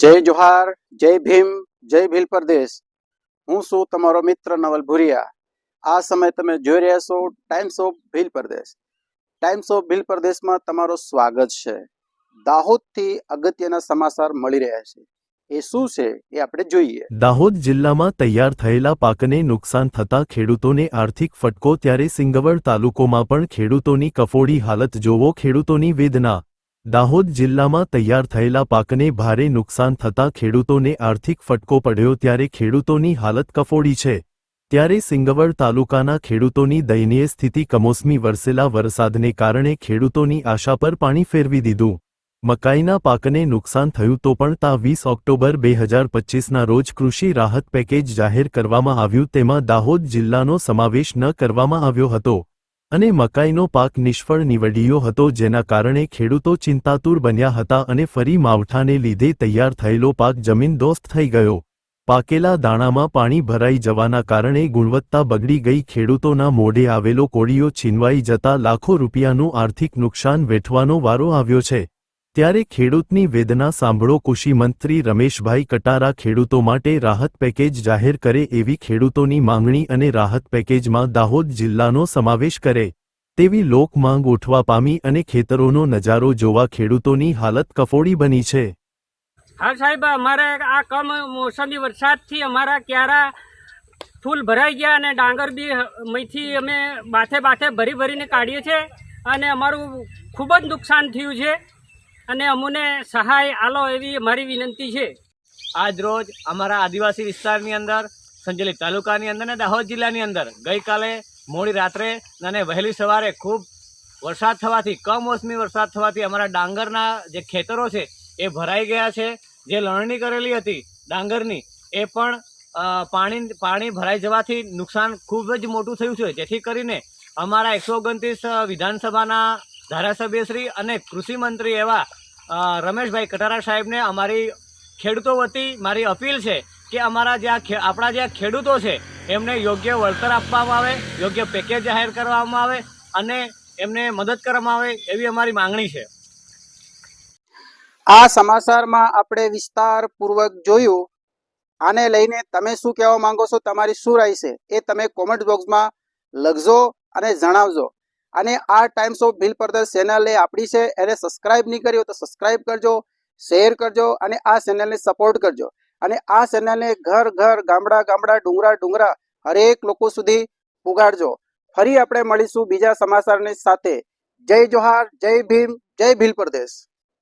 જય જોહાર, જય ભીમ, જય ભીલ પ્રદેશ। હું છું તમારો મિત્ર નવલ ભુરિયા। આ સમય તમે જોઈ રહ્યા છો times of Bhil Pradesh. Times of Bhil પ્રદેશમાં તમારું સ્વાગત છે। દાહોદથી અગત્યના સમાચાર મળી રહ્યા છે। એ શું છે એ આપણે જોઈએ। દાહોદ જિલ્લામાં તૈયાર થયેલા પાકને નુકસાન થતા ખેડૂતોને આર્થિક ફટકો, ત્યારે સિંગવડ તાલુકોમાં પણ ખેડૂતોની કફોડી હાલત જોવો ખેડૂતોની વેદના। દાહોદ જિલ્લામાં તૈયાર થયેલા પાકને ભારે નુકસાન થતા ખેડૂતોને આર્થિક ફટકો પડ્યો, ત્યારે ખેડૂતોની હાલત કફોડી છે। ત્યારે સિંગવડ તાલુકાના ખેડૂતોની દયનીય સ્થિતિ। કમોસમી વરસેલા વરસાદને કારણે ખેડૂતોની આશા પર પાણી ફેરવી દીધું। મકાઈના પાકને નુકસાન થયું તો પણ તા 20 ઓક્ટોબર 2025ના રોજ કૃષિ રાહત પેકેજ જાહેર કરવામાં આવ્યું, તેમાં દાહોદ જિલ્લાનો સમાવેશ ન કરવામાં આવ્યો હતો અને મકાઈનો પાક નિષ્ફળ નીવડ્યો હતો, જેના કારણે ખેડૂતો ચિંતાતુર બન્યા હતા અને ફરી માવઠાને લીધે તૈયાર થયેલો પાક જમીનદોસ્ત થઈ ગયો। પાકેલા દાણામાં પાણી ભરાઈ જવાના કારણે ગુણવત્તા બગડી ગઈ। ખેડૂતોના મોઢે આવેલો કોળિયો છીનવાઈ જતા લાખો રૂપિયાનું આર્થિક નુકસાન વેઠવાનો વારો આવ્યો છે। ત્યારે ખેડૂતની વેદના સાંભળો કૃષિ મંત્રી રમેશભાઈ કટારા ખેડૂતો માટે રાહત પેકેજ જાહેર કરે એવી ખેડૂતોની માંગણી અને રાહત પેકેજમાં દાહોદ જિલ્લાનો સમાવેશ કરે તેવી લોક માંગ ઉઠવા પામી અને ખેતરોનો નજારો જોવા ખેડૂતોની હાલત કફોડી બની છે। હા સાહેબ, અમારે આ કમોસમી વરસાદથી અમારા ક્યારા ફૂલ ભરાઈ ગયા અને ડાંગર બી મહીથી અમે બાથે ભરીને કાઢીએ છીએ અને અમારું ખૂબ જ નુકસાન થયું છે અને અમને સહાય આલો એવી અમારી વિનંતી છે। આજ રોજ અમારા આદિવાસી વિસ્તારની અંદર સંજેલી તાલુકાની અંદર અને દાહોદ જિલ્લાની અંદર ગઈકાલે મોડી રાત્રે અને વહેલી સવારે ખૂબ વરસાદ થવાથી, કમોસમી વરસાદ થવાથી અમારા ડાંગરના જે ખેતરો છે એ ભરાઈ ગયા છે। જે લણણી કરેલી હતી ડાંગરની એ પણ પાણી ભરાઈ જવાથી નુકસાન ખૂબ જ મોટું થયું છે, જેથી કરીને અમારા 129 વિધાનસભાના ધારાસભ્યશ્રી અને કૃષિ મંત્રી એવા રમેશભાઈ કટારા સાહેબને અમારી ખેડૂતો વતી મારી અપીલ છે કે આપણા જે ખેડૂતો છે એમને યોગ્ય વળતર આપવામાં આવે, યોગ્ય પેકેજ જાહેર કરવામાં આવે અને એમને મદદ કરવામાં આવે એવી અમારી માંગણી છે। આ સમાચારમાં આપણે વિસ્તારપૂર્વક જોયું। આને લઈને તમે શું કહેવા માંગો છો, તમારી શું રાય છે એ તમે કોમેન્ટ બોક્સમાં લખજો અને જણાવજો। અને આ times of Bhil Pradesh channel એ આપણી છે, એને સબસ્ક્રાઇબ નહીં કરી હોય તો સબસ્ક્રાઇબ કરજો, શેર કરજો અને આ ચેનલને સપોર્ટ કરજો। અને આ ચેનલને ઘર ગામડા ડુંગરા હરેક લોકો સુધી પુગાડજો। ફરી આપણે મળીશું બીજા સમાચારની સાથે। જય જોહાર, જય ભીમ, જય ભીલ પ્રદેશ।